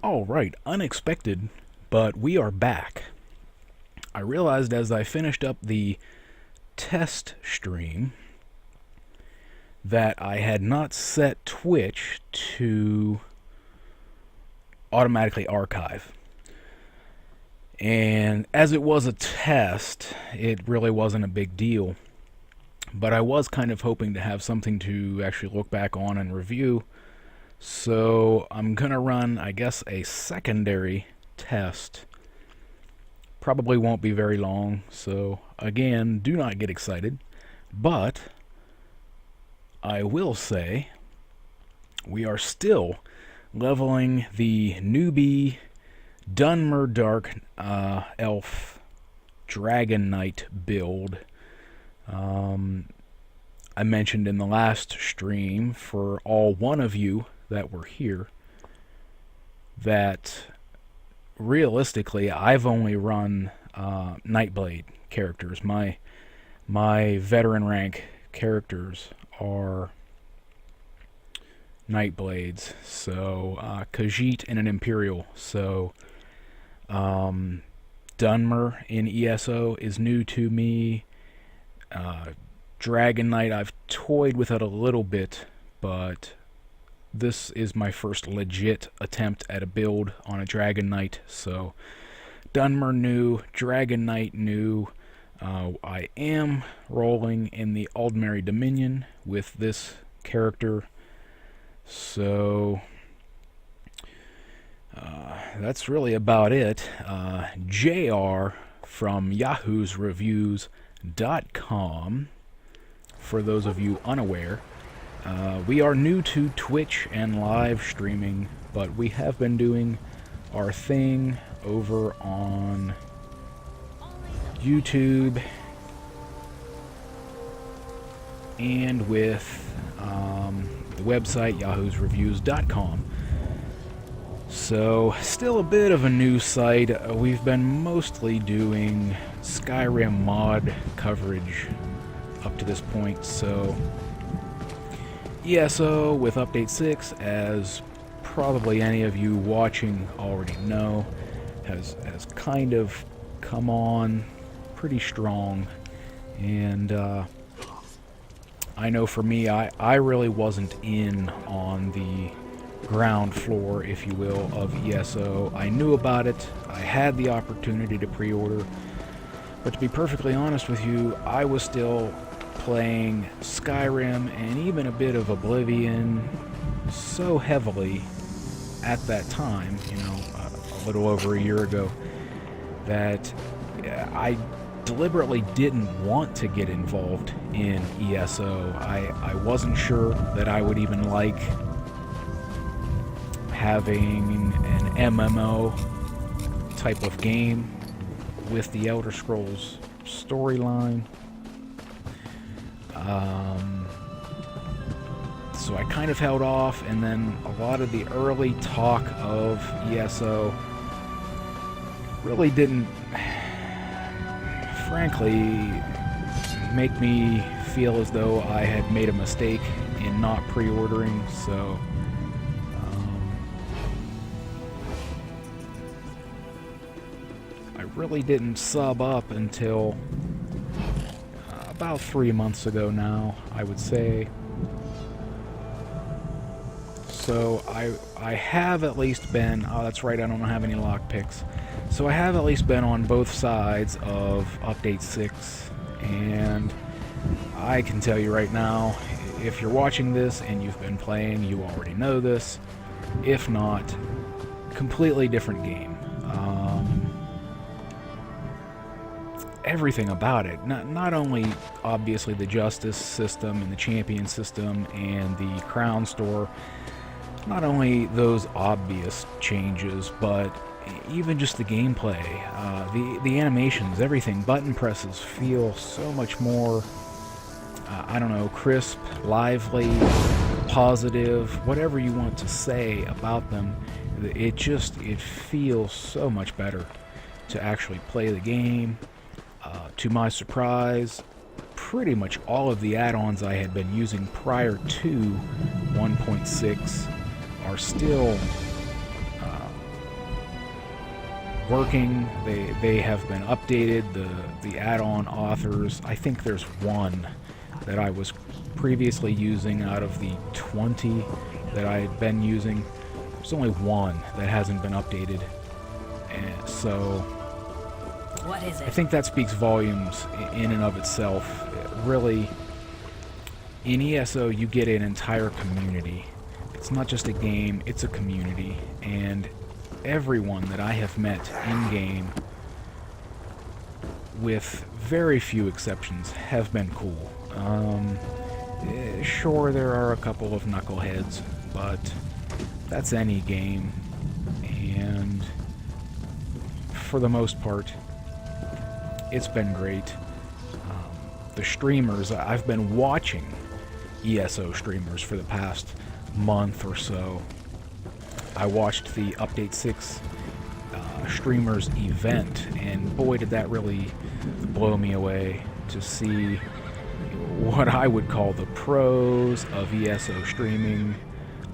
Alright, unexpected, but we are back. I realized as I finished up the test stream that I had not set Twitch to automatically archive. And as it was a test, it really wasn't a big deal. But I was kind of hoping to have something to actually look back on and review. So I'm going to run, I guess, a secondary test. Probably won't be very long, so again, do not get excited. But I will say we are still leveling the newbie Dunmer Dark Elf Dragonknight build. I mentioned in the last stream, for all one of you that were here, that realistically I've only run Nightblade characters. My veteran rank characters are Nightblades, so Khajiit and an Imperial. So Dunmer in ESO is new to me. Dragonknight, I've toyed with it a little bit, but this is my first legit attempt at a build on a Dragonknight. So Dunmer new, Dragonknight new. I am rolling in the Aldmeri Dominion with this character. So that's really about it. JR from Yahu's Reviews.com, for those of you unaware. We are new to Twitch and live streaming, but we have been doing our thing over on YouTube and with the website yahusreviews.com. So, still a bit of a new site. We've been mostly doing Skyrim mod coverage up to this point, so ESO with Update 6, as probably any of you watching already know, has kind of come on pretty strong. And I know for me, I really wasn't in on the ground floor, if you will, of ESO. I knew about it. I had the opportunity to pre-order. But to be perfectly honest with you, I was still playing Skyrim and even a bit of Oblivion so heavily at that time, you know, a little over a year ago, that I deliberately didn't want to get involved in ESO. I wasn't sure that I would even like having an MMO type of game with the Elder Scrolls storyline. So I kind of held off, and then a lot of the early talk of ESO really didn't, frankly, make me feel as though I had made a mistake in not pre-ordering. So I really didn't sub up until about 3 months ago now, I would say. So I have at least been, oh that's right, I don't have any lockpicks. So I have at least been on both sides of Update 6, and I can tell you right now, if you're watching this and you've been playing, you already know this. If not, completely different game. Everything about it, not only obviously the justice system and the champion system and the crown store, not only those obvious changes, but even just the gameplay, the animations, everything. Button presses feel so much more, I don't know, crisp, lively, positive, whatever you want to say about them. It feels so much better to actually play the game. To my surprise, pretty much all of the add-ons I had been using prior to 1.6 are still working. They have been updated. The add-on authors, I think there's one that I was previously using out of the 20 that I had been using. There's only one that hasn't been updated, and so what is it? I think that speaks volumes in and of itself. Really, in ESO you get an entire community. It's not just a game, it's a community, and everyone that I have met in-game, with very few exceptions, have been cool. Sure, there are a couple of knuckleheads, but that's any game, and for the most part, it's been great. The streamers, I've been watching ESO streamers for the past month or so. I watched the Update 6 streamers event, and boy did that really blow me away to see what I would call the pros of ESO streaming,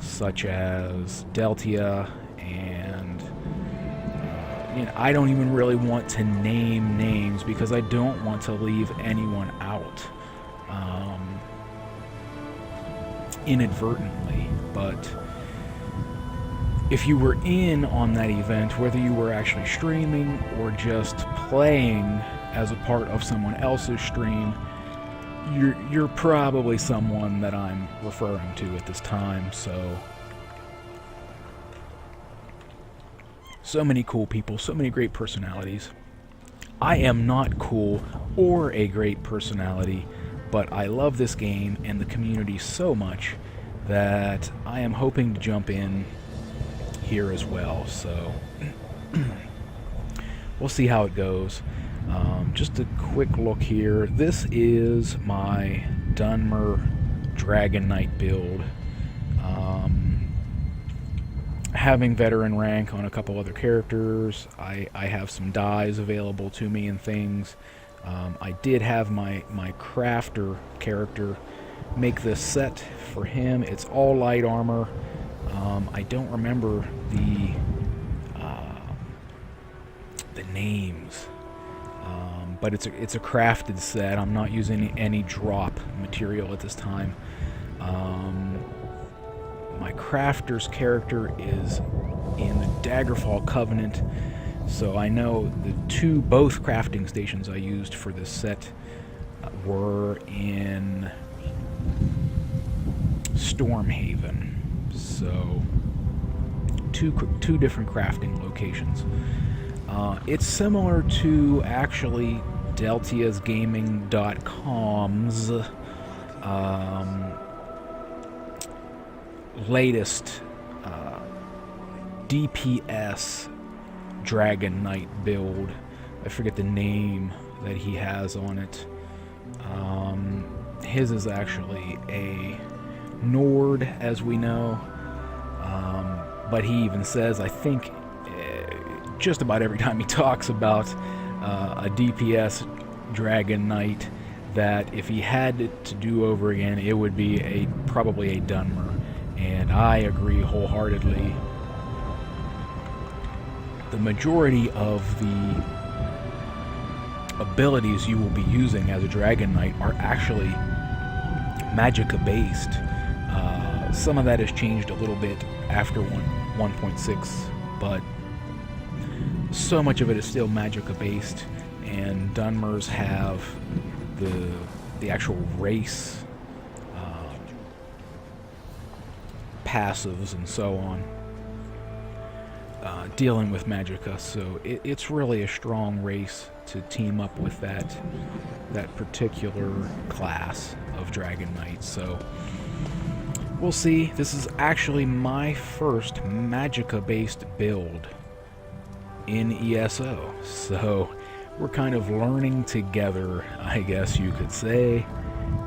such as Deltia, and you know, I don't even really want to name names because I don't want to leave anyone out inadvertently, but if you were in on that event, whether you were actually streaming or just playing as a part of someone else's stream, you're probably someone that I'm referring to at this time. So many cool people, so many great personalities. I am not cool or a great personality, but I love this game and the community so much that I am hoping to jump in here as well, so we'll see how it goes. Just a quick look here. This is my Dunmer Dragonknight build. Having veteran rank on a couple other characters, I have some dies available to me and things. I did have my crafter character make this set for him. It's all light armor. I don't remember the names, but it's a crafted set. I'm not using any drop material at this time. My crafter's character is in the Daggerfall Covenant, so I know both crafting stations I used for this set were in Stormhaven. So two different crafting locations. It's similar to actually DeltiasGaming.com's latest DPS Dragonknight build. I forget the name that he has on it. His is actually a Nord, as we know, but he even says, I think, just about every time he talks about a DPS Dragonknight, that if he had it to do over again, it would be probably a Dunmer, and I agree wholeheartedly. The majority of the abilities you will be using as a Dragonknight are actually Magicka based. Some of that has changed a little bit after 1.6, but so much of it is still Magicka based, and Dunmers have the actual race passives and so on dealing with Magicka, so it's really a strong race to team up with that particular class of Dragonknight. So we'll see. This is actually my first Magicka based build in ESO, so we're kind of learning together, I guess you could say,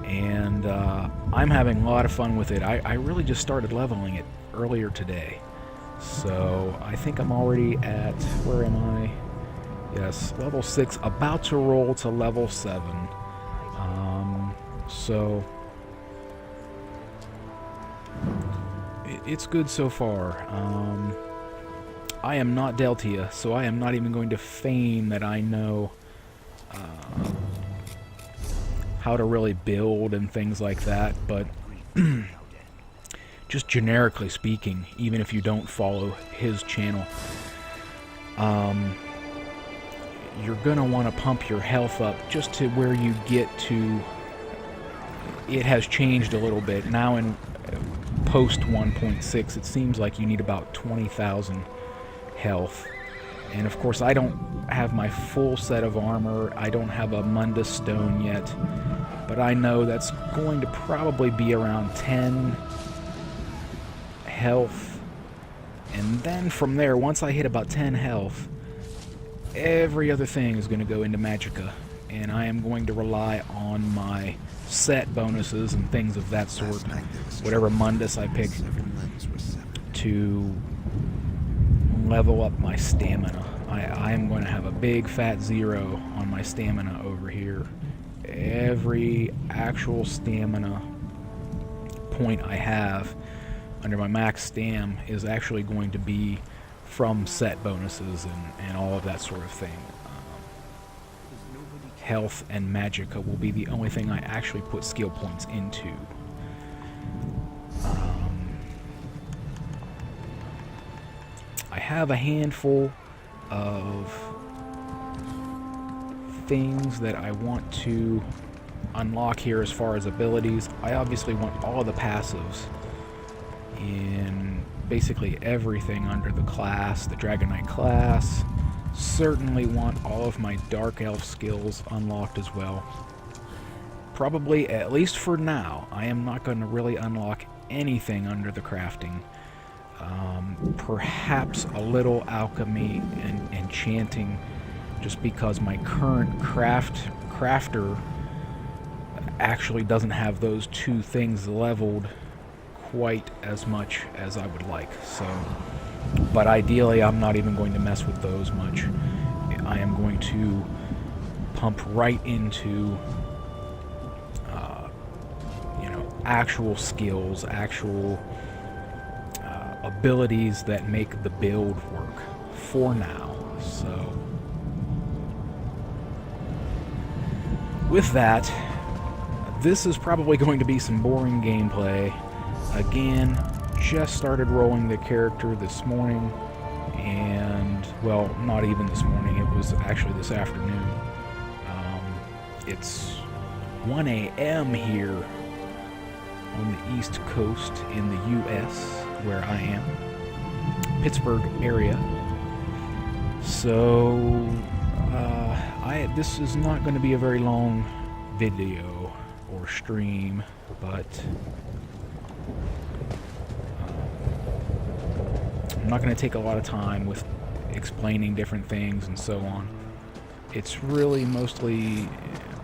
and I'm having a lot of fun with it. I really just started leveling it earlier today, so I think I'm already at, where am I? Yes, level 6, about to roll to level 7. So it's good so far. I am not Deltia, so I am not even going to feign that I know how to really build and things like that, but just generically speaking, even if you don't follow his channel, you're gonna want to pump your health up just to where you get to. It has changed a little bit now in post 1.6. It seems like you need about 20,000 health, and of course I don't have my full set of armor. I don't have a Mundus stone yet, but I know that's going to probably be around 10 health, and then from there, once I hit about 10 health, every other thing is going to go into Magicka, and I am going to rely on my set bonuses and things of that sort, whatever Mundus I pick, to level up my stamina. I am going to have a big fat 0 on my stamina over here. Every actual stamina point I have under my max stam is actually going to be from set bonuses and all of that sort of thing. Health and Magicka will be the only thing I actually put skill points into. I have a handful of things that I want to unlock here as far as abilities. I obviously want all of the passives in basically everything under the class, the Dragonknight class. Certainly want all of my Dark Elf skills unlocked as well. Probably, at least for now, I am not going to really unlock anything under the crafting. Perhaps a little alchemy and enchanting, just because my current crafter actually doesn't have those two things leveled quite as much as I would like. So, but ideally I'm not even going to mess with those much. I am going to pump right into you know, actual skills, actual abilities that make the build work for now. So with that, this is probably going to be some boring gameplay. Again, just started rolling the character this morning, and, well, not even this morning, it was actually this afternoon. It's 1 a.m. here on the East Coast in the U.S., where I am, Pittsburgh area. So, this is not going to be a very long video or stream, but I'm not going to take a lot of time with explaining different things and so on. It's really mostly,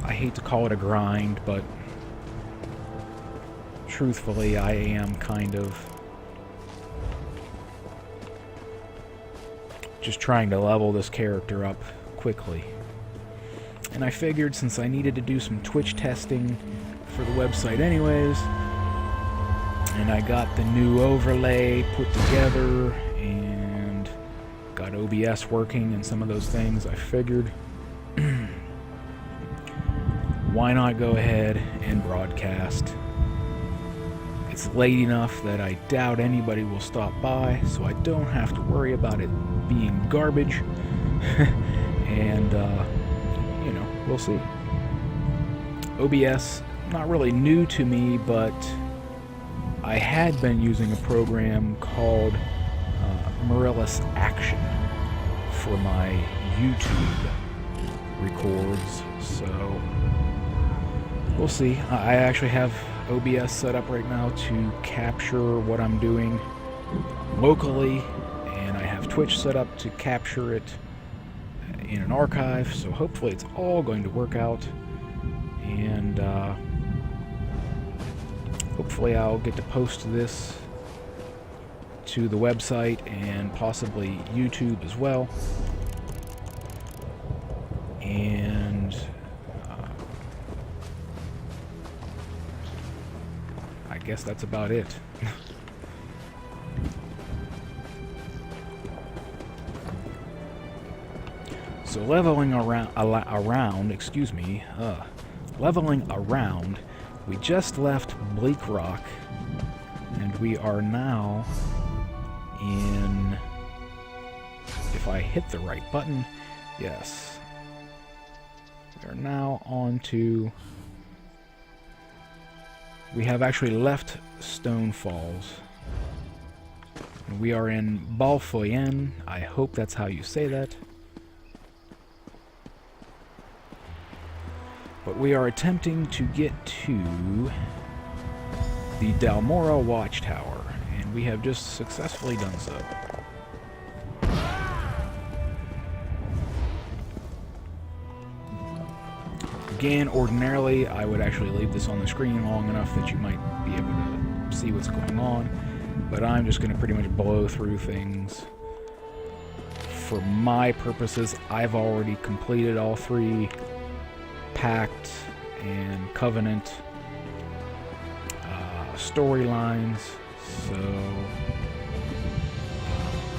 I hate to call it a grind, but truthfully I am kind of just trying to level this character up quickly. And I figured since I needed to do some Twitch testing for the website anyways, and I got the new overlay put together and got OBS working and some of those things, I figured why not go ahead and broadcast. It's late enough that I doubt anybody will stop by, so I don't have to worry about it being garbage. And you know, we'll see. OBS, not really new to me, but I had been using a program called Morellis Action for my YouTube records, so we'll see. I actually have OBS set up right now to capture what I'm doing locally, and I have Twitch set up to capture it in an archive, so hopefully it's all going to work out, and hopefully I'll get to post this to the website and possibly YouTube as well. And I guess that's about it. So leveling around, leveling around, we just left Bleak Rock, and we are now in, if I hit the right button, yes, we are now on to, we have actually left Stone Falls. We are in Balfoyen. I hope that's how you say that. But we are attempting to get to the Dalmora Watchtower, and we have just successfully done so. Again, ordinarily, I would actually leave this on the screen long enough that you might be able to see what's going on, but I'm just going to pretty much blow through things. For my purposes, I've already completed all 3 Pact and Covenant storylines, so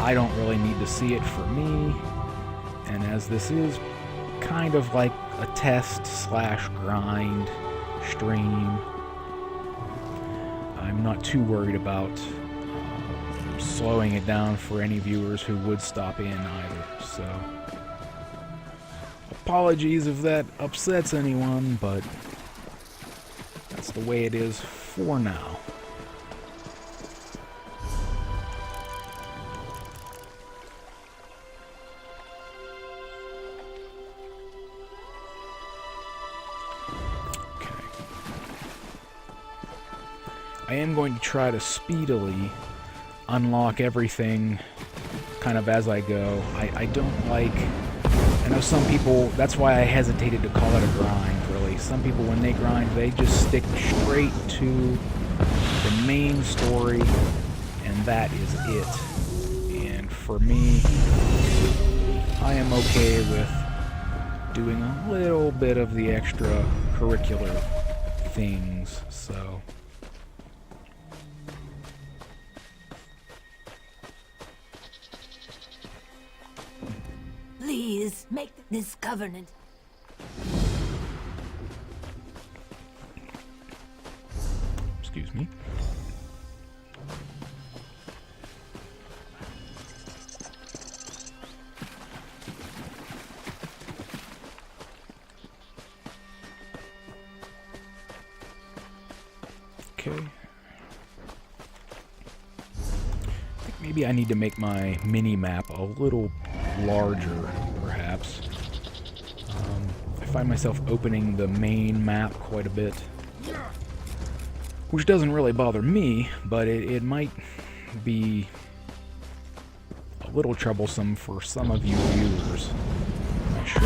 I don't really need to see it for me, and as this is kind of like a test / grind stream, I'm not too worried about slowing it down for any viewers who would stop in either, so apologies if that upsets anyone, but that's the way it is for now. Okay. I am going to try to speedily unlock everything kind of as I go. I don't like... I know some people, that's why I hesitated to call it a grind, really. Some people, when they grind, they just stick straight to the main story, and that is it. And for me, I am okay with doing a little bit of the extracurricular things, so... Please, make this covenant. Excuse me. Okay. I think maybe I need to make my mini-map a little larger, perhaps. I find myself opening the main map quite a bit, which doesn't really bother me, but it might be a little troublesome for some of you viewers. I'm not sure.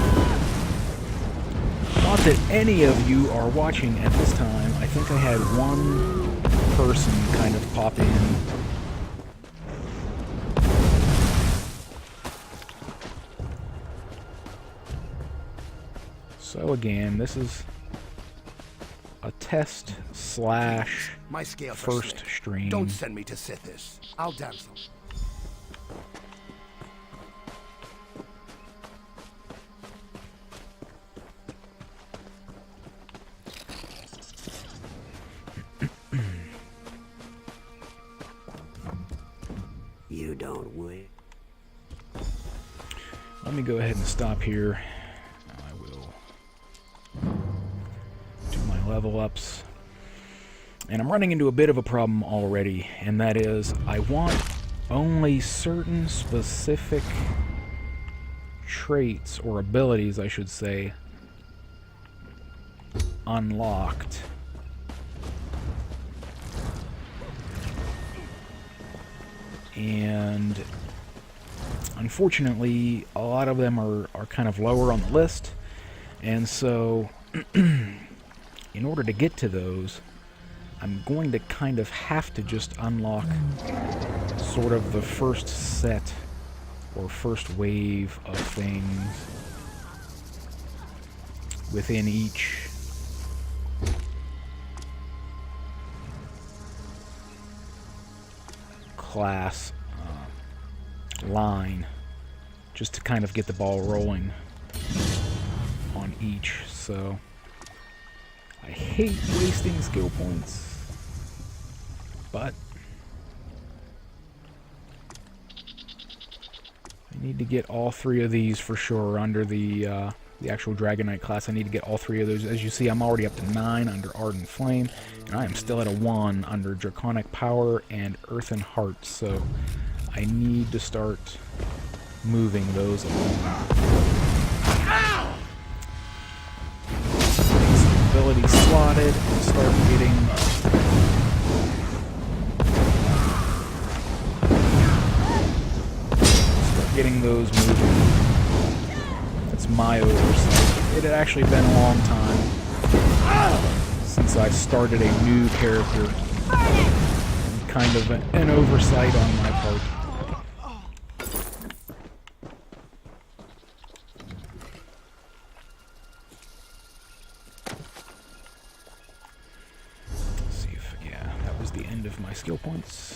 Not that any of you are watching at this time. I think I had one person kind of pop in. So again, this is a test / My scales first are slick. stream. Don't send me to Sithis. I'll dance them. You don't win. Let me go ahead and stop here. I will do my level ups. And I'm running into a bit of a problem already, and that is I want only certain specific traits, or abilities I should say, unlocked. And unfortunately, a lot of them are kind of lower on the list, and so in order to get to those, I'm going to kind of have to just unlock sort of the first set or first wave of things within each class line, just to kind of get the ball rolling. on each, so I hate wasting skill points, but I need to get all 3 of these for sure under the actual Dragonknight class. I need to get all 3 of those. As you see, I'm already up to 9 under Ardent Flame, and I am still at a 1 under Draconic Power and Earthen Heart, so I need to start moving those along. Get some abilities slotted and start getting those moving. That's my oversight. It had actually been a long time since I started a new character. Kind of an oversight on my part. Let's see if, yeah, that was the end of my skill points.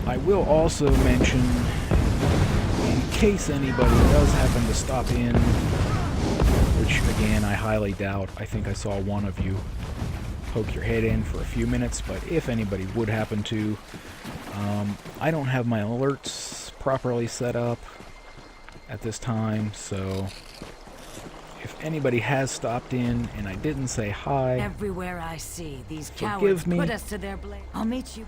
I will also mention, in case anybody does happen to stop in, which again I highly doubt, I think I saw one of you poke your head in for a few minutes, but if anybody would happen to, I don't have my alerts properly set up at this time, so if anybody has stopped in and I didn't say hi, Everywhere I see these forgive cowards me. put us to their blame. I'll meet you.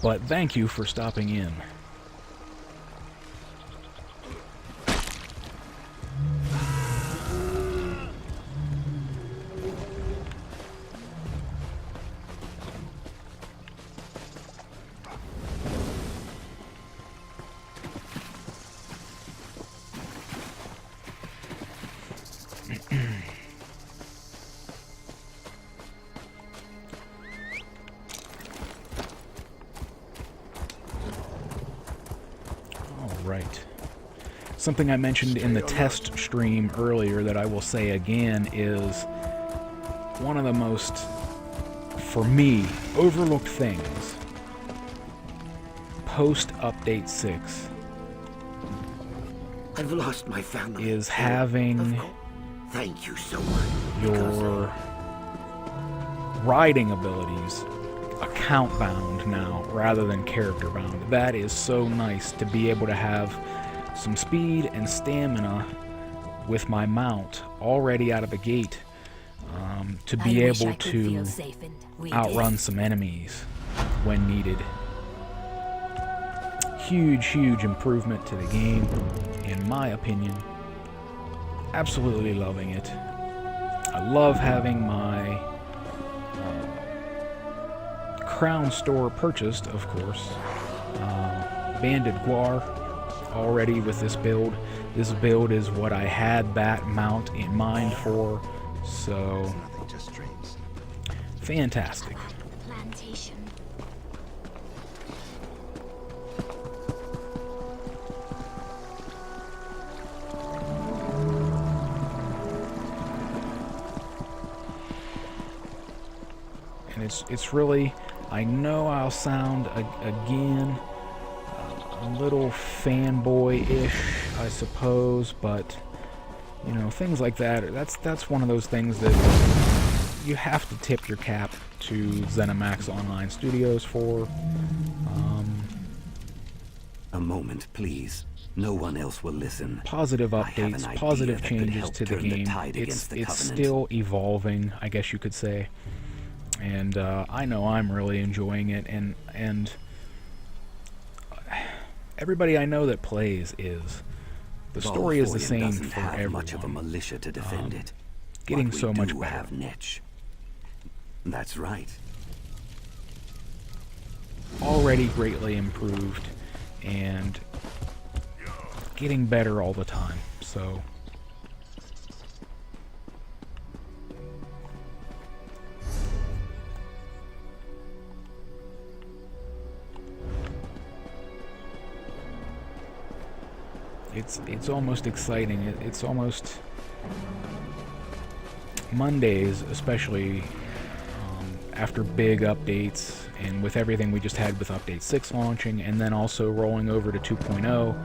But thank you for stopping in. Right. Something I mentioned in the test stream earlier that I will say again is one of the most, for me, overlooked things post-Update 6 I've lost my family. is having Thank you so much. your riding abilities account bound now rather than character bound. That is so nice to be able to have some speed and stamina with my mount already out of the gate, to be able to outrun some enemies when needed. Huge improvement to the game, in my opinion. Absolutely loving it. I love having my Crown store purchased, of course. Banded Guar already with this build. This build is what I had that mount in mind for, so fantastic. Plantation. And it's really, I know I'll sound again a little fanboy-ish, I suppose, but you know, things like that. That's one of those things that you have to tip your cap to ZeniMax Online Studios for. A moment, please. No one else will listen. Positive I have an updates, idea positive that could changes help to the turn the game. tide against the It's Covenant. still evolving, I guess you could say. And I know I'm really enjoying it, and everybody I know that plays is. The story is the Volforian same doesn't for have everyone. much of a militia to defend it. Getting What we so much do better. have niche. That's right. Already greatly improved, and getting better all the time, so it's almost exciting. It's almost Mondays, especially after big updates, and with everything we just had with Update 6 launching, and then also rolling over to 2.0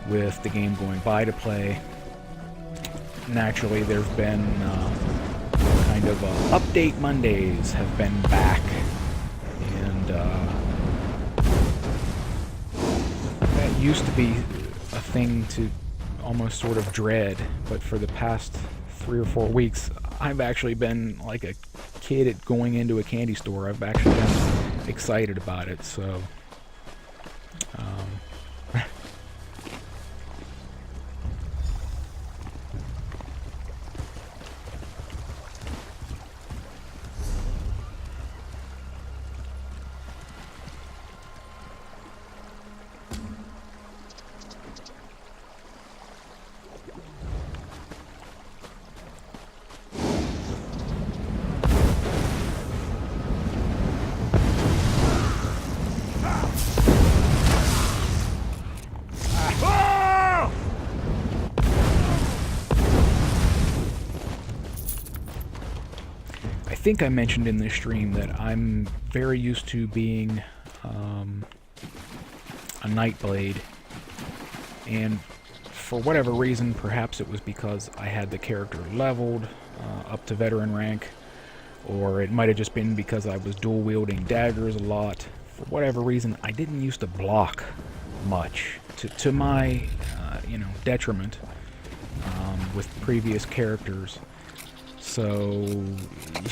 with the game going by to play. Naturally, there've been kind of Update Mondays have been back, and that used to be a thing to almost sort of dread, but for the past 3 or 4 weeks, I've actually been like a kid at going into a candy store. I've actually been excited about it, so I think I mentioned in this stream that I'm very used to being a Nightblade, and for whatever reason, perhaps it was because I had the character leveled up to veteran rank, or it might have just been because I was dual wielding daggers a lot. For whatever reason, I didn't used to block much, to my detriment with previous characters. So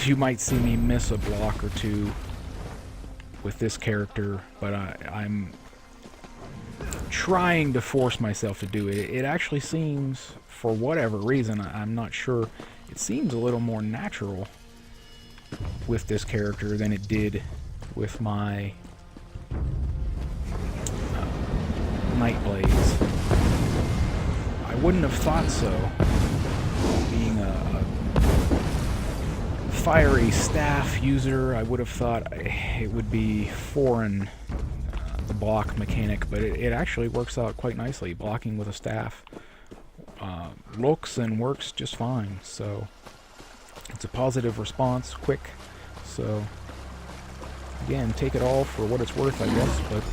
you might see me miss a block or two with this character, but I'm trying to force myself to do it. It actually seems, for whatever reason, I'm not sure, it seems a little more natural with this character than it did with my Nightblades. I wouldn't have thought so, being a fiery staff user. I would have thought it would be foreign, the block mechanic, but it actually works out quite nicely. Blocking with a staff looks and works just fine, so it's a positive response, quick, so again, take it all for what it's worth, I guess, but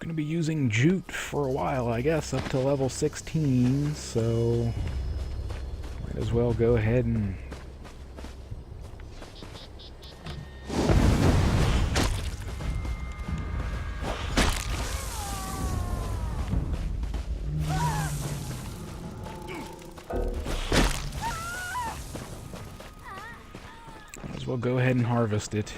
gonna be using Jute for a while, I guess, up to level 16, so might as well go ahead and harvest it.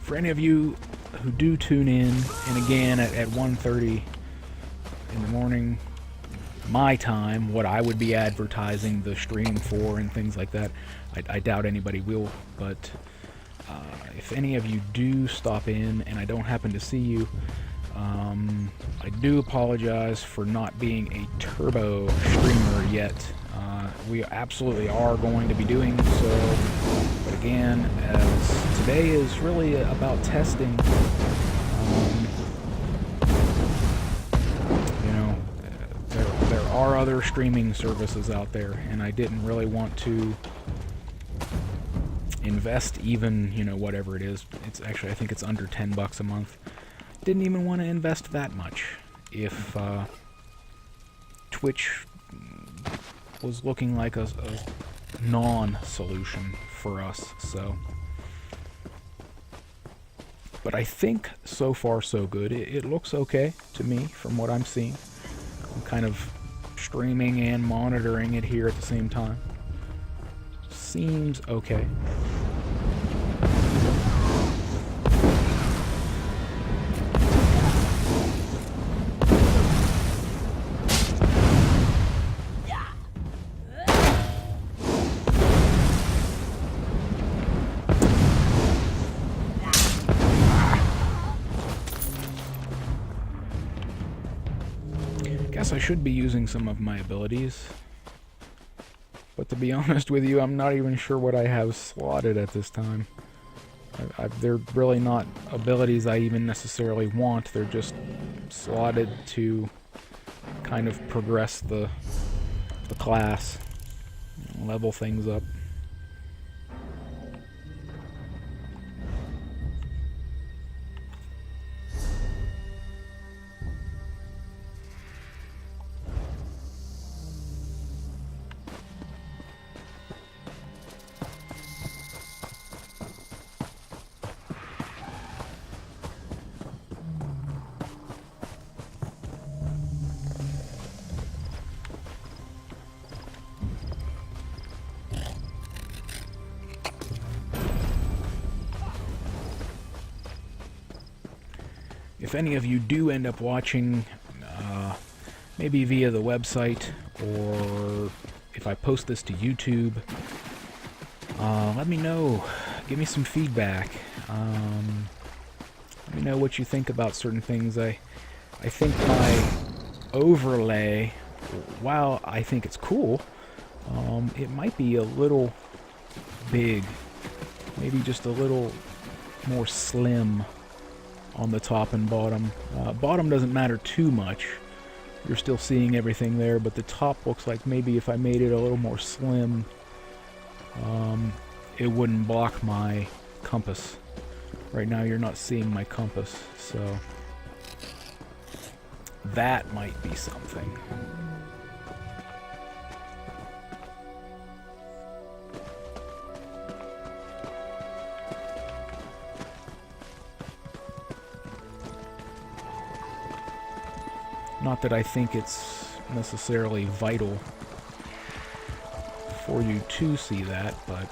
For any of you who do tune in, and again at 1:30 in the morning, my time, what I would be advertising the stream for and things like that, I doubt anybody will, but if any of you do stop in and I don't happen to see you, I do apologize for not being a turbo streamer yet. We absolutely are going to be doing so, but again, as today is really about testing, you know, there are other streaming services out there, and I didn't really want to invest even, you know, whatever it is. It's actually, I think it's under $10 a month. Didn't even want to invest that much if Twitch was looking like a non-solution for us, so. But I think so far so good. It looks okay to me from what I'm seeing. I'm kind of streaming and monitoring it here at the same time. Seems okay. Guess I should be using some of my abilities. But to be honest with you, I'm not even sure what I have slotted at this time. They're really not abilities I even necessarily want. They're just slotted to kind of progress the class, level things up. If any of you do end up watching, maybe via the website, or if I post this to YouTube, let me know. Give me some feedback. Let me know what you think about certain things. I think my overlay, while I think it's cool, it might be a little big. Maybe just a little more slim on the top and bottom. Bottom doesn't matter too much. You're still seeing everything there, but the top looks like maybe if I made it a little more slim, it wouldn't block my compass. Right now you're not seeing my compass, so that might be something. Not that I think it's necessarily vital for you to see that, but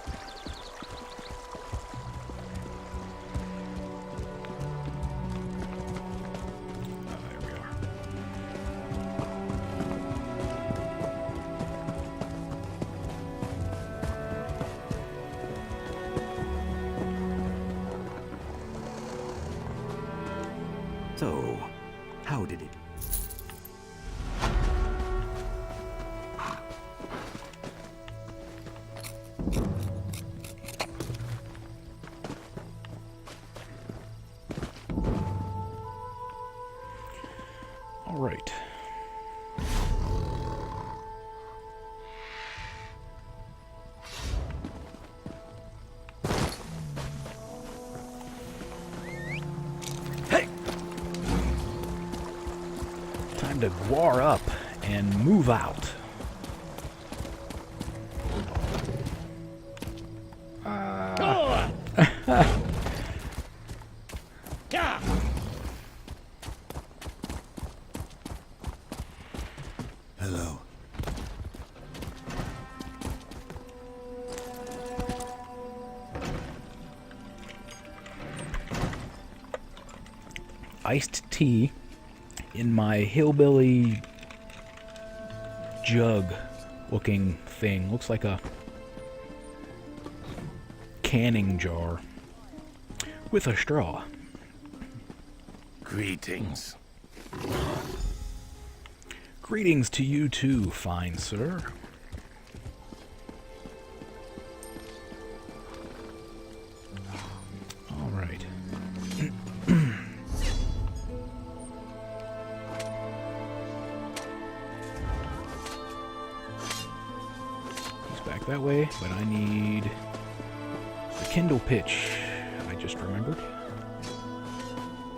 there we are. So, how did it? All right. Hey! Time to war up and move out. Hello. Iced tea in my hillbilly jug looking thing. Looks like a canning jar with a straw. Greetings. Greetings to you too, fine sir. All right. He's back that way, but I need the Kindle pitch. I just remembered.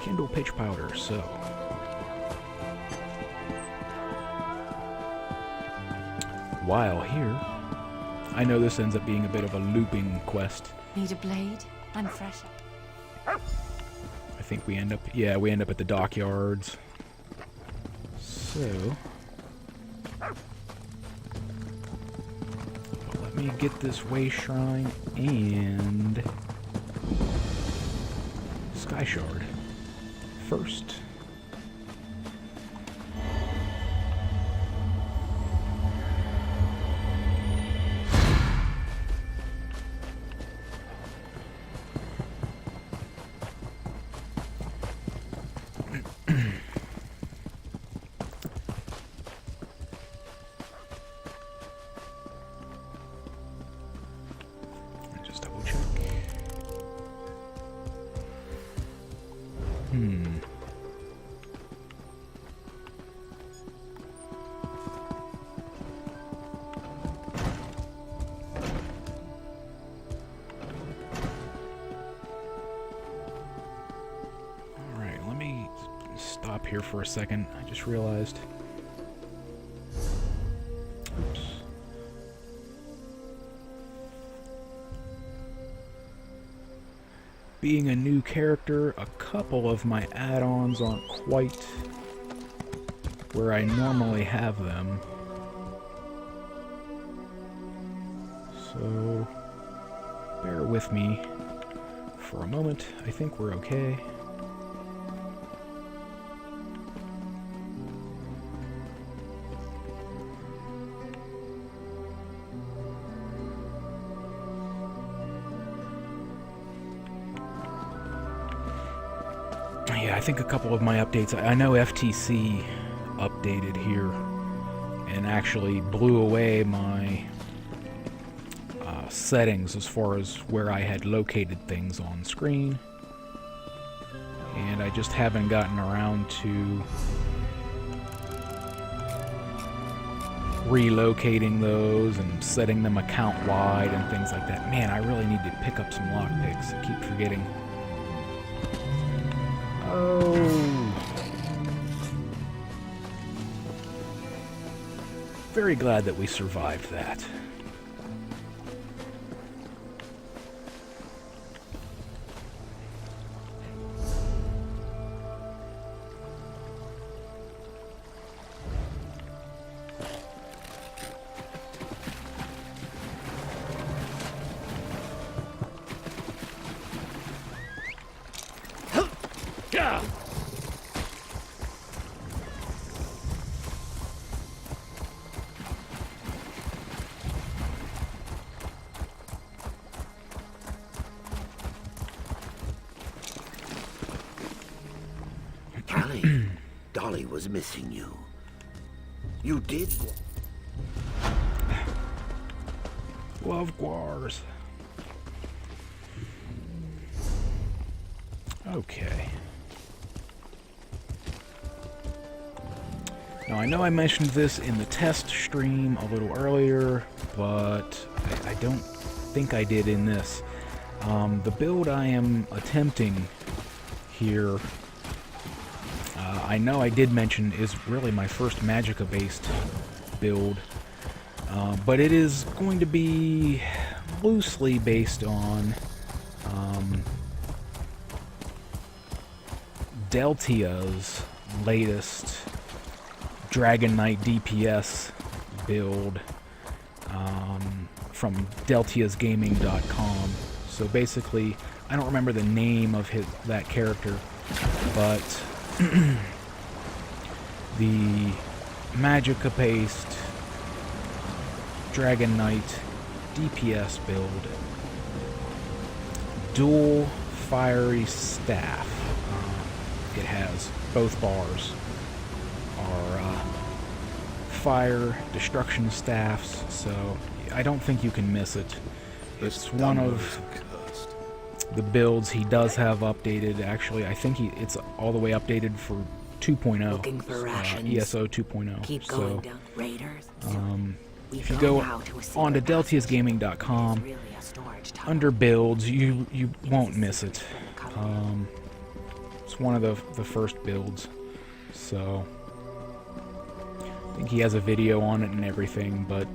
Kindle pitch powder, so. while here. I know this ends up being a bit of a looping quest. Need a blade? I'm fresh. I think we end up, yeah, we end up at the dockyards. So, let me get this way shrine and SkyShard first. Stop here for a second. I just realized. Oops. Being a new character, a couple of my add-ons aren't quite where I normally have them. So, bear with me for a moment. I think we're okay. Yeah, I think a couple of my updates, I know FTC updated here and actually blew away my settings as far as where I had located things on screen, and I just haven't gotten around to relocating those and setting them account-wide and things like that. Man, I really need to pick up some lockpicks. I keep forgetting. Oh. Very glad that we survived that. Dolly was missing you. You did. Love guars. Okay. Now I know I mentioned this in the test stream a little earlier, but I don't think I did in this. The build I am attempting here, I know I did mention, is really my first Magicka-based build, but it is going to be loosely based on Deltia's latest Dragonknight DPS build from deltiasgaming.com. So basically, I don't remember the name of that character, but the Magicka-based Dragonknight DPS build, dual fiery staff. It has both bars are fire destruction staffs, so I don't think you can miss it. It's one of the builds he does have updated. Actually, I think it's all the way updated for 2.0. Looking for rations. ESO 2.0. Keep going down, raiders. If you go on to deltiasgaming.com, under builds, you won't miss it. It's one of the first builds, so I think he has a video on it and everything, but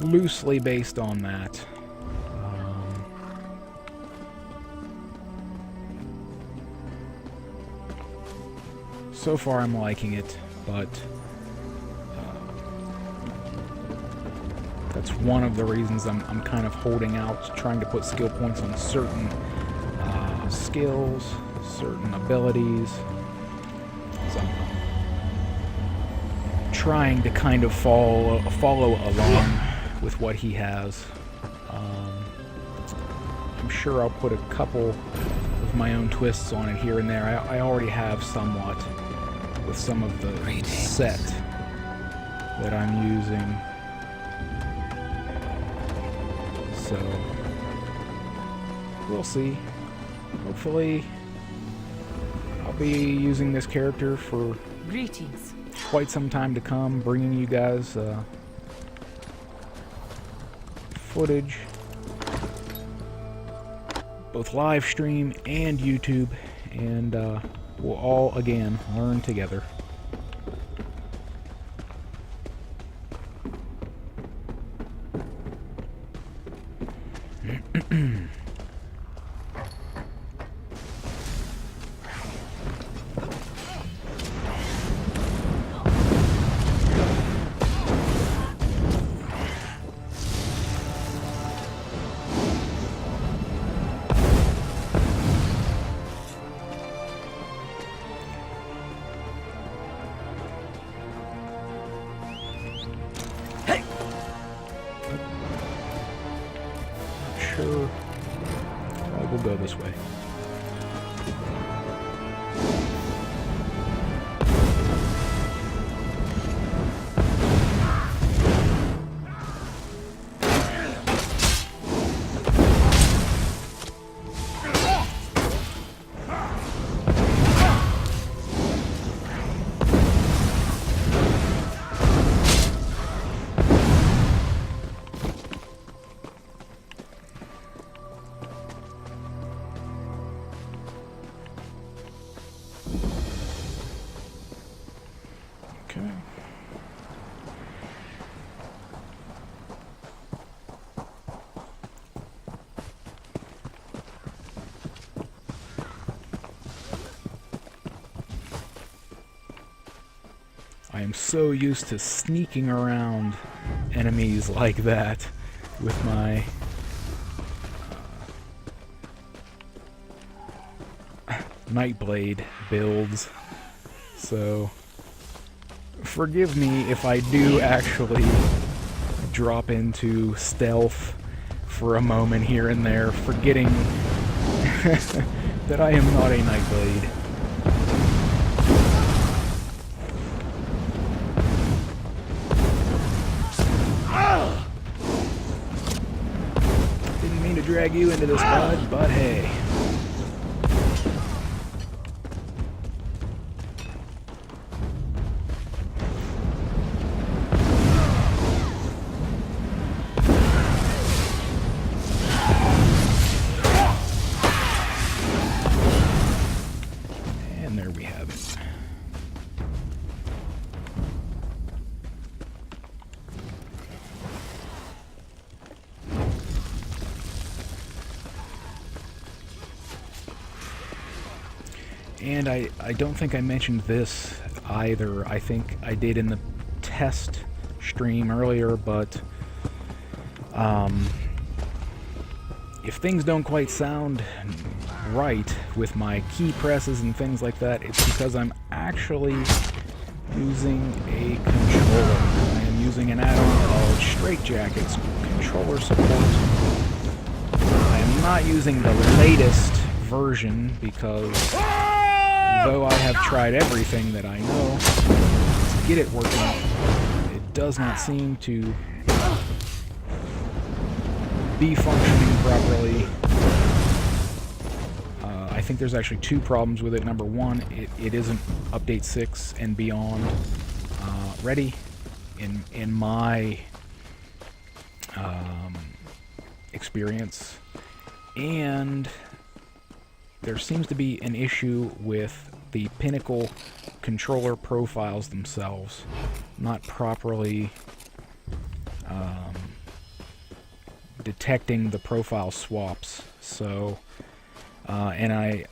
loosely based on that. So far I'm liking it, but that's one of the reasons I'm kind of holding out, trying to put skill points on certain skills, certain abilities. So I'm trying to kind of follow along with what he has. I'm sure I'll put a couple of my own twists on it here and there. I already have somewhat with some of the set that I'm using. So we'll see. Hopefully I'll be using this character for Greetings. quite some time to come, bringing you guys footage, both live stream and YouTube, and we'll all again learn together. Sure. We'll go this way. I am so used to sneaking around enemies like that with my Nightblade builds. So forgive me if I do actually drop into stealth for a moment here and there, forgetting that I am not a Nightblade. Didn't mean to drag you into this, bud, but hey. And I don't think I mentioned this either. I think I did in the test stream earlier, but if things don't quite sound right with my key presses and things like that, it's because I'm actually using a controller. I am using an add-on called Straightjacket's controller support. I am not using the latest version because though I have tried everything that I know to get it working, it does not seem to be functioning properly. I think there's actually two problems with it. Number one, it isn't update 6 and beyond ready in my experience, and there seems to be an issue with the Pinnacle controller profiles themselves not properly detecting the profile swaps. So, and I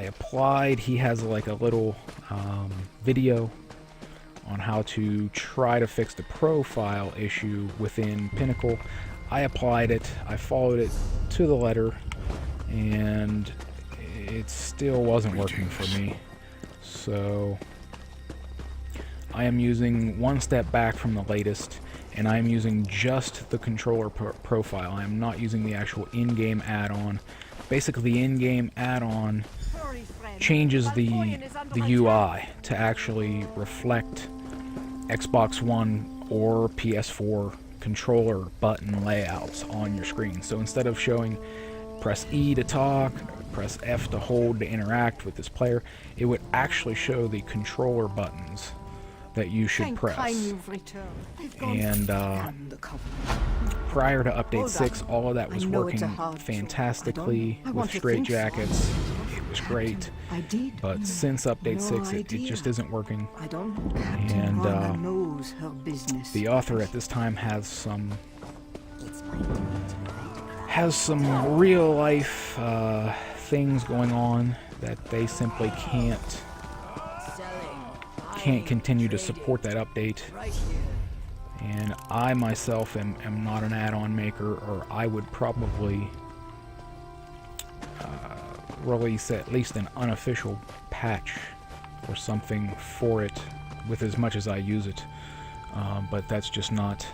applied, he has like a little video on how to try to fix the profile issue within Pinnacle. I applied it, I followed it to the letter, and it still wasn't working for me. So I am using one step back from the latest, and I am using just the controller profile. I am not using the actual in-game add-on. Basically, the in-game add-on changes the UI to actually reflect Xbox One or PS4 controller button layouts on your screen. So instead of showing press E to talk, press F to hold to interact with this player, it would actually show the controller buttons that you should press. And prior to update 6, all of that was working fantastically with straitjackets. It was great, but since update 6, it just isn't working. And the author at this time has some real life things going on that they simply can't continue to support that update. And I myself am not an add-on maker, or I would probably release at least an unofficial patch or something for it with as much as I use it. But that's just not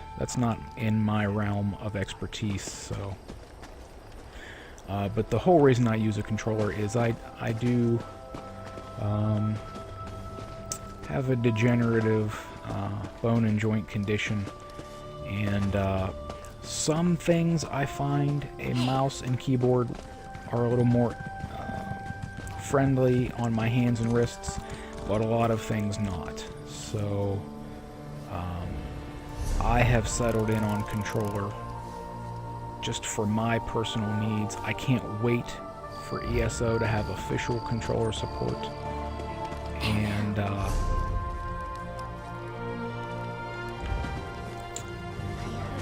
in my realm of expertise. So, but the whole reason I use a controller is I do have a degenerative bone and joint condition, and some things I find a mouse and keyboard are a little more friendly on my hands and wrists, but a lot of things not. So I have settled in on controller just for my personal needs. I can't wait for ESO to have official controller support, and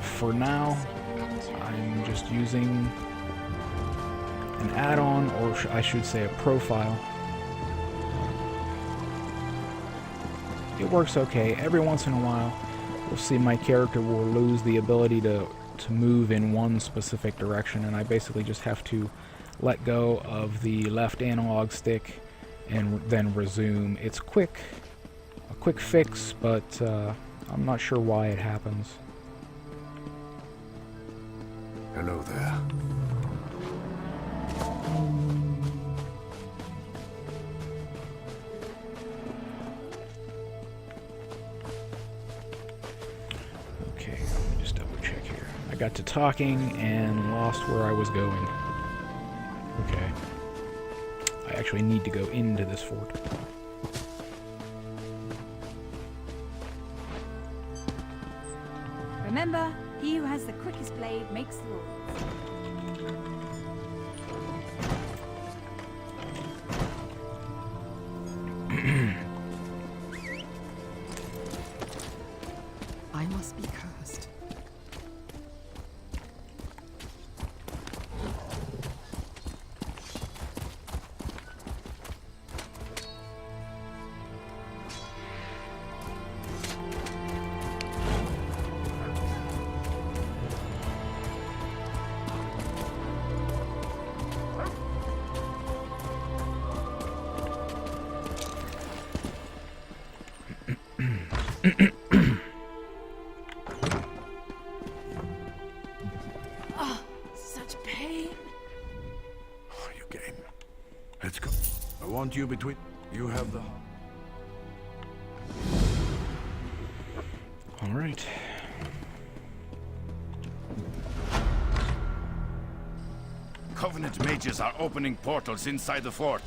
for now I'm just using an add-on, or I should say a profile. It works okay. Every once in a while you'll see my character will lose the ability to move in one specific direction, and I basically just have to let go of the left analog stick and then resume. It's a quick fix, but I'm not sure why it happens. Hello there. Okay, let me just double check here. I got to talking and lost where I was going. Okay. I actually need to go into this fort. Remember, he who has the quickest blade makes the rules. I must be cursed. Such pain. Are you game? Let's go. I want you between. You have the. All right. Covenant mages are opening portals inside the fort.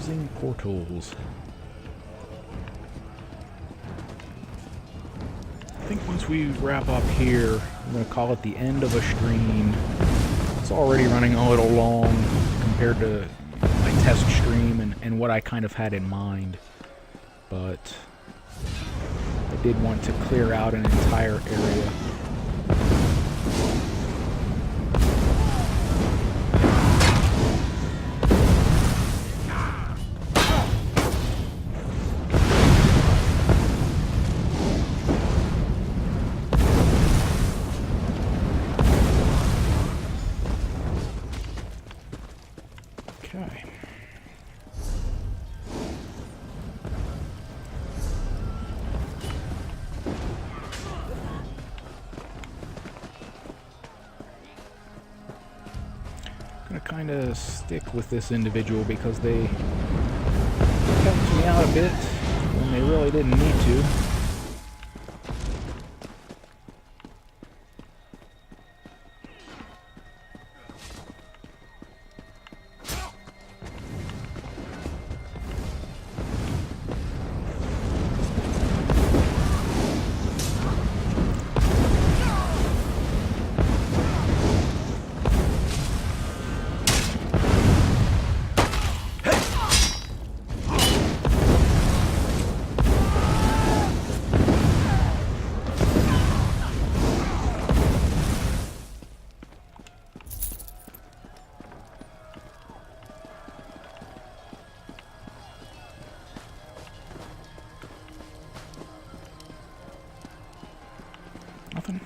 closing portals. I think once we wrap up here, I'm going to call it the end of a stream. It's already running a little long compared to my test stream and what I kind of had in mind. But I did want to clear out an entire area. Okay. Gonna kind of stick with this individual because they helped me out a bit when they really didn't need to. Nothing.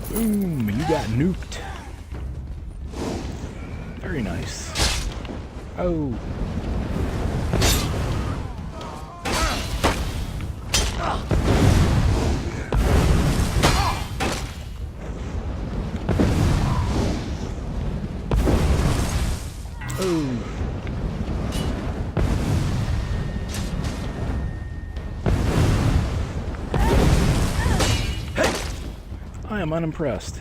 Boom, you got nuked. Very nice. Oh. I am unimpressed.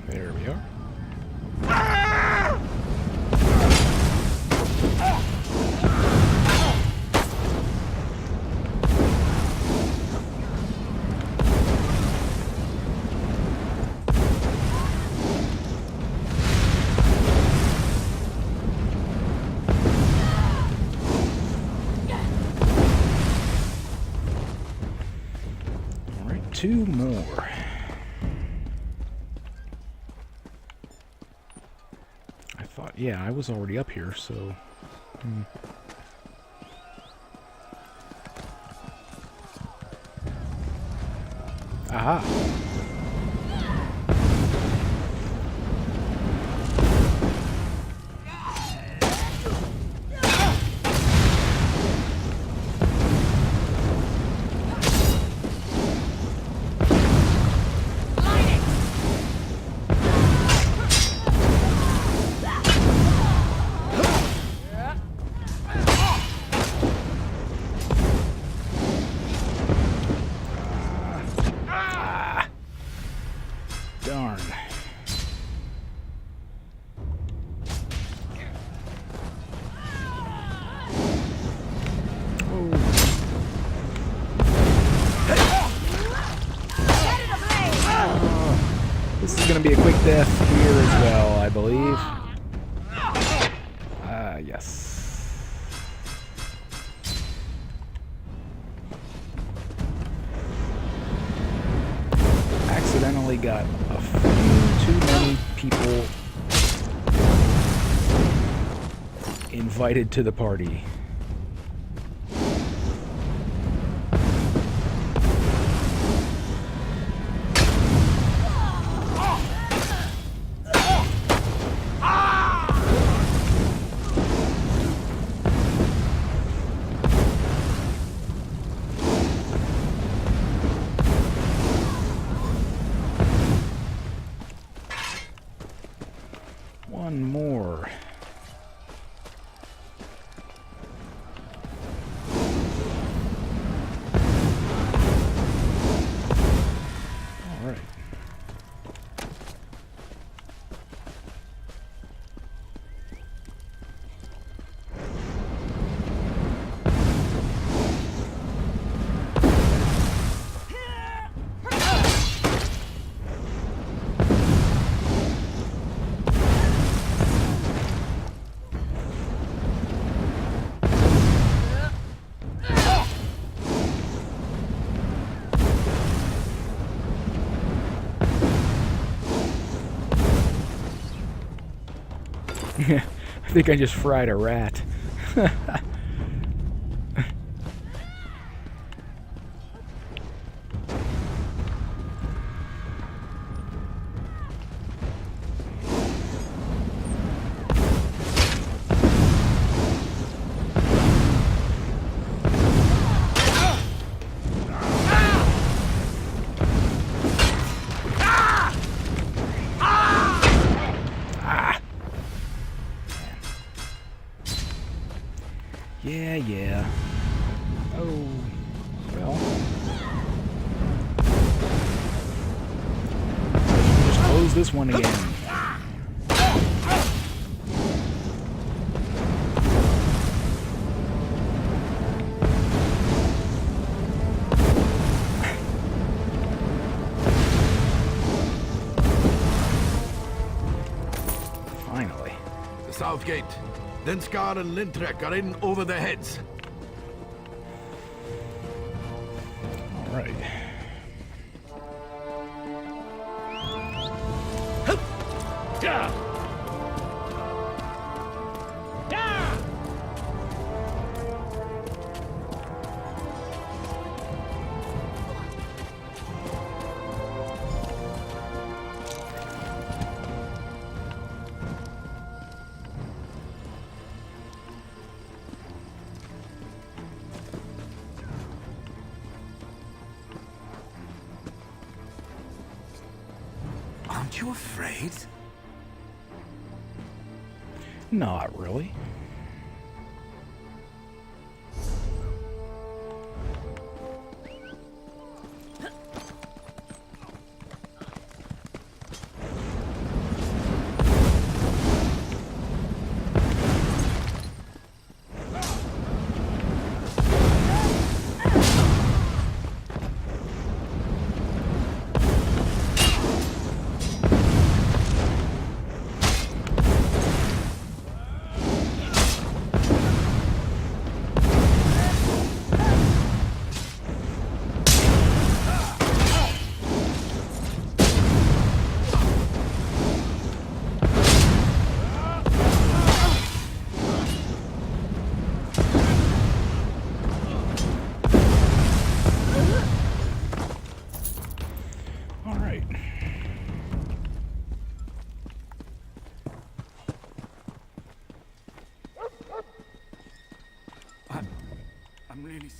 There we are. Two more. I thought, yeah, I was already up here, so... Aha! Darn. This is going to be a quick death here as well, I believe. Yes. Accidentally got a few too many people invited to the party. I think I just fried a rat. Yeah. Oh, well. Just close this one again. Finally. The south gate. Linskar and Lintrek are in over their heads. All right. Aren't you afraid? Not really.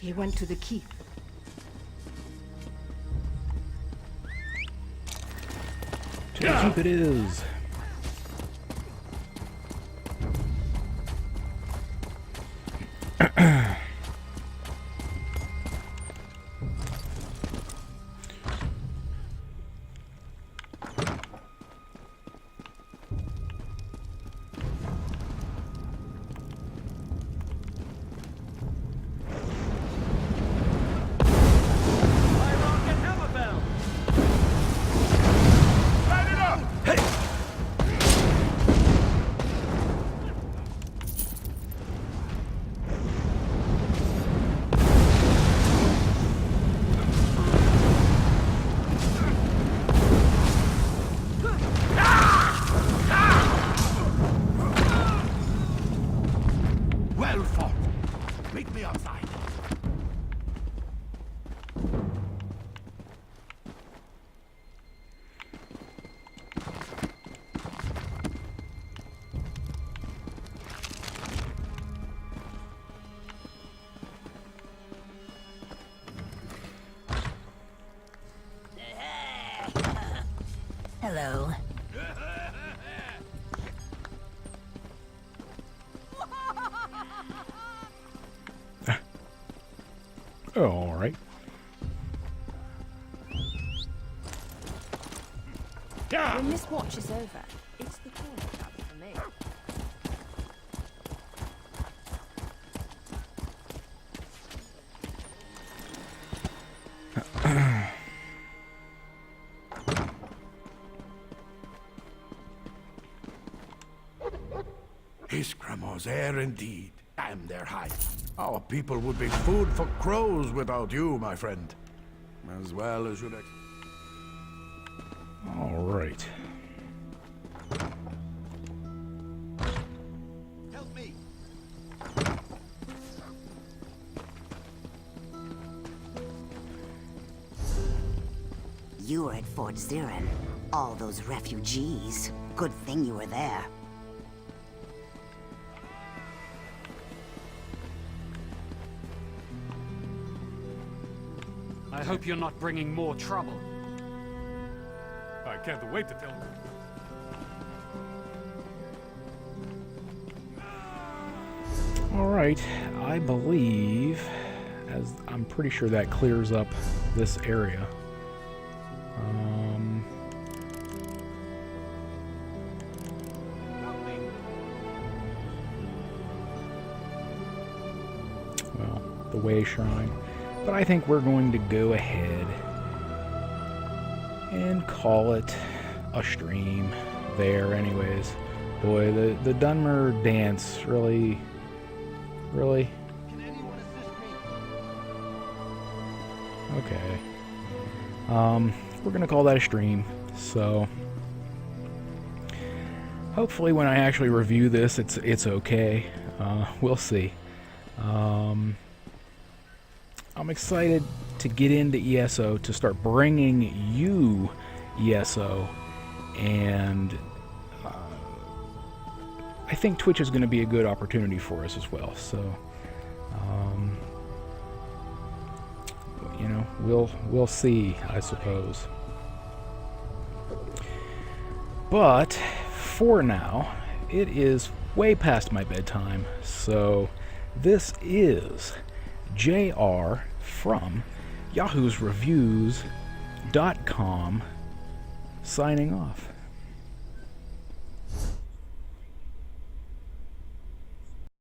He went to the keep. To the keep it is. Well fought. Meet me outside. Hello. Oh, all right. When this watch is over, it's the toilet club for me. Iskramo's air indeed. Damn their hide. Our people would be food for crows without you, my friend. As well as you'd All right. You were at Fort Zirin. All those refugees. Good thing you were there. I hope you're not bringing more trouble. I can't wait to tell you. Alright, I believe, as I'm pretty sure that clears up this area. Well, the Way Shrine. But I think we're going to go ahead and call it a stream there anyways. Boy, the Dunmer dance really... Really? Okay. We're gonna call that a stream, so hopefully when I actually review this it's okay. We'll see. I'm excited to get into ESO, to start bringing you ESO, and I think Twitch is going to be a good opportunity for us as well. So, you know, we'll see, I suppose. But for now, it is way past my bedtime. So this is JR from Yahoo's Reviews.com signing off.